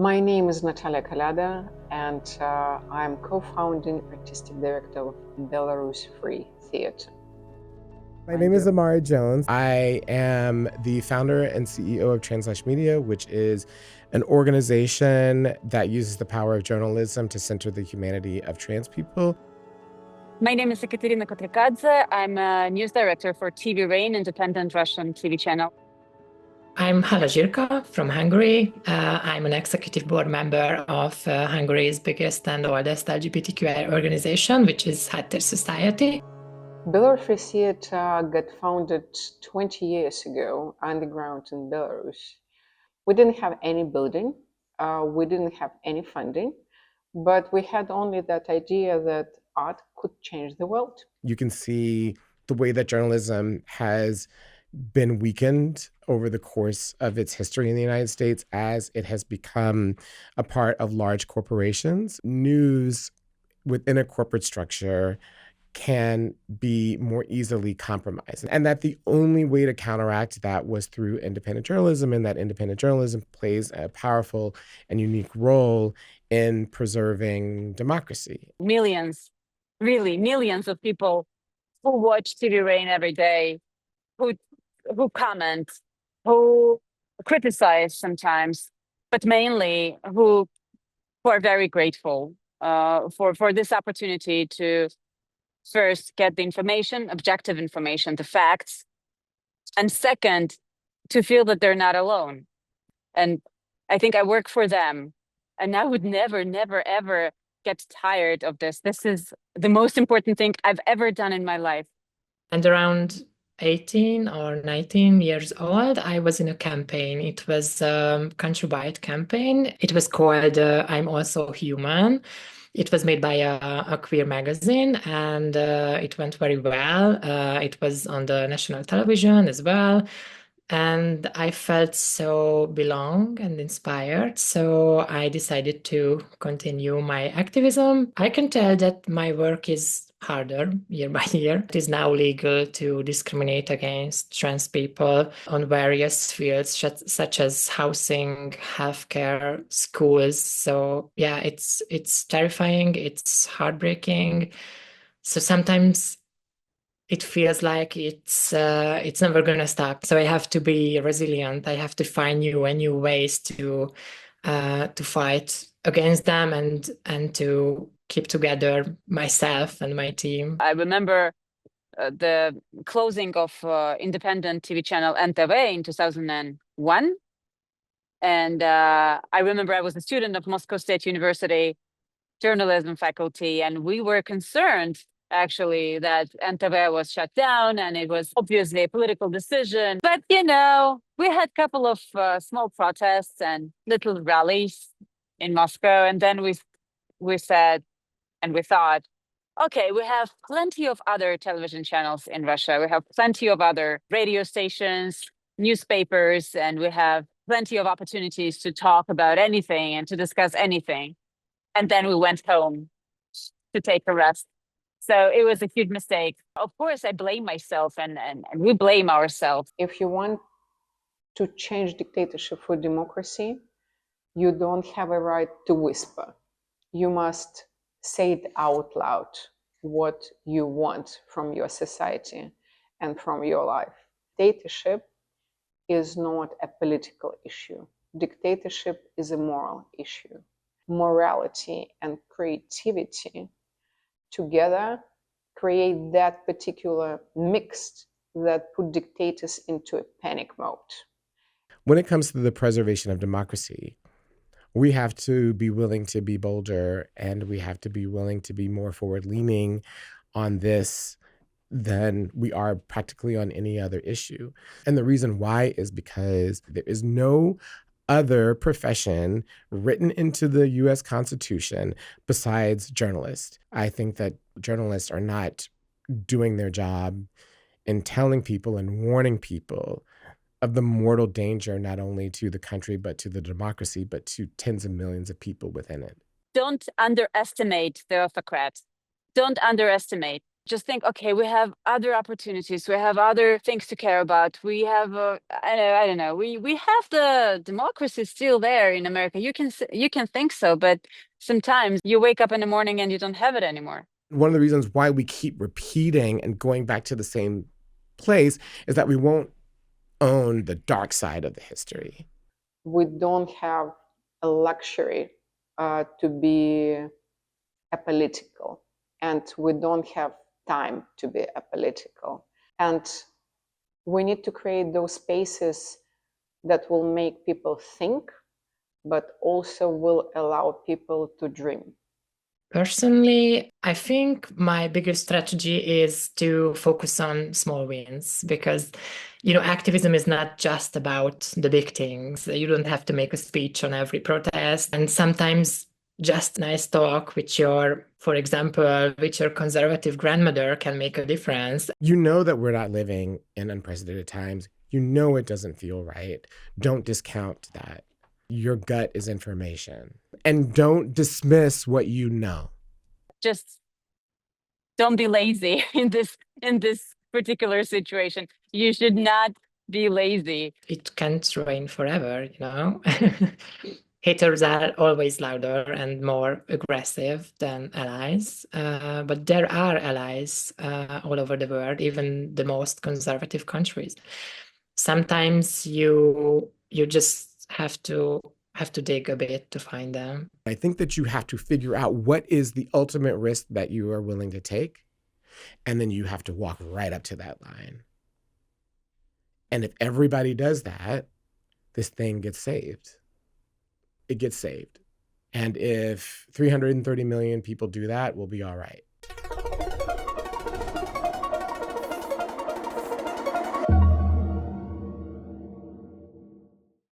My name is Natalia Kaliada, and I'm co-founding artistic director of Belarus Free Theater. My name is Imara Jones. I am the founder and CEO of TransLash Media, which is an organization that uses the power of journalism to center the humanity of trans people. My name is Ekaterina Kotrikadze. I'm a news director for TV Rain, independent Russian TV channel. I'm Zsirka from Hungary. I'm an executive board member of Hungary's biggest and oldest LGBTQ organization, which is Hatter Society. Belarus Free Theater got founded 20 years ago underground in Belarus. We didn't have any building, we didn't have any funding, but we had only that idea that art could change the world. You can see the way that journalism has been weakened over the course of its history in the United States as it has become a part of large corporations. News within a corporate structure can be more easily compromised. And that the only way to counteract that was through independent journalism, and that independent journalism plays a powerful and unique role in preserving democracy. Millions, really millions of people who watch TV Rain every day, who comment, who criticize sometimes, but mainly who are very grateful for this opportunity to first get the information, objective information, the facts, and second, to feel that they're not alone. And I think I work for them, and I would never, never, ever get tired of this. This is the most important thing I've ever done in my life. And around 18 or 19 years old, I was in a campaign. It was a countrywide campaign. It was called I'm Also Human. It was made by a queer magazine, and it went very well. It was on the national television as well. And I felt so belong and inspired. So I decided to continue my activism. I can tell that my work is harder year by year. It is now legal to discriminate against trans people on various fields, such as housing, healthcare, schools. So yeah, it's terrifying. It's heartbreaking. So sometimes it feels like it's never gonna stop. So I have to be resilient. I have to find new and new ways to fight against them and to keep together myself and my team. I remember the closing of independent TV channel NTV in 2001. And I remember I was a student of Moscow State University journalism faculty, and we were concerned actually that NTV was shut down, and it was obviously a political decision. But, you know, we had a couple of small protests and little rallies in Moscow. And then we said, and we thought, okay, we have plenty of other television channels in Russia. We have plenty of other radio stations, newspapers, and we have plenty of opportunities to talk about anything and to discuss anything. And then we went home to take a rest. So it was a huge mistake. Of course, I blame myself, and we blame ourselves. If you want to change dictatorship for democracy, you don't have a right to whisper. You must say it out loud, what you want from your society and from your life. Dictatorship is not a political issue. Dictatorship is a moral issue. Morality and creativity together create that particular mix that put dictators into a panic mode. When it comes to the preservation of democracy, we have to be willing to be bolder, and we have to be willing to be more forward-leaning on this than we are practically on any other issue. And the reason why is because there is no other profession written into the US Constitution besides journalists. I think that journalists are not doing their job in telling people and warning people of the mortal danger, not only to the country, but to the democracy, but to tens of millions of people within it. Don't underestimate the autocrat. Don't underestimate. just think, okay, we have other opportunities, we have other things to care about, we have I don't know, we have the democracy still there in America. You can think so, but sometimes you wake up in the morning and you don't have it anymore. One of the reasons why we keep repeating and going back to the same place is that we won't own the dark side of the history. We don't have a luxury to be apolitical, and we don't have time to be apolitical. And we need to create those spaces that will make people think, but also will allow people to dream. Personally, I think my biggest strategy is to focus on small wins because, activism is not just about the big things. You don't have to make a speech on every protest. And sometimes just nice talk for example, with your conservative grandmother can make a difference. You know that we're not living in unprecedented times. You know it doesn't feel right. Don't discount that. Your gut is information. And don't dismiss what you know. Just don't be lazy in this particular situation. You should not be lazy. It can't rain forever, Haters are always louder and more aggressive than allies, but there are allies all over the world, even the most conservative countries. Sometimes you just have to dig a bit to find them. I think that you have to figure out what is the ultimate risk that you are willing to take, and then you have to walk right up to that line. And if everybody does that, this thing gets saved. It gets saved. And if 330 million people do that, we'll be all right.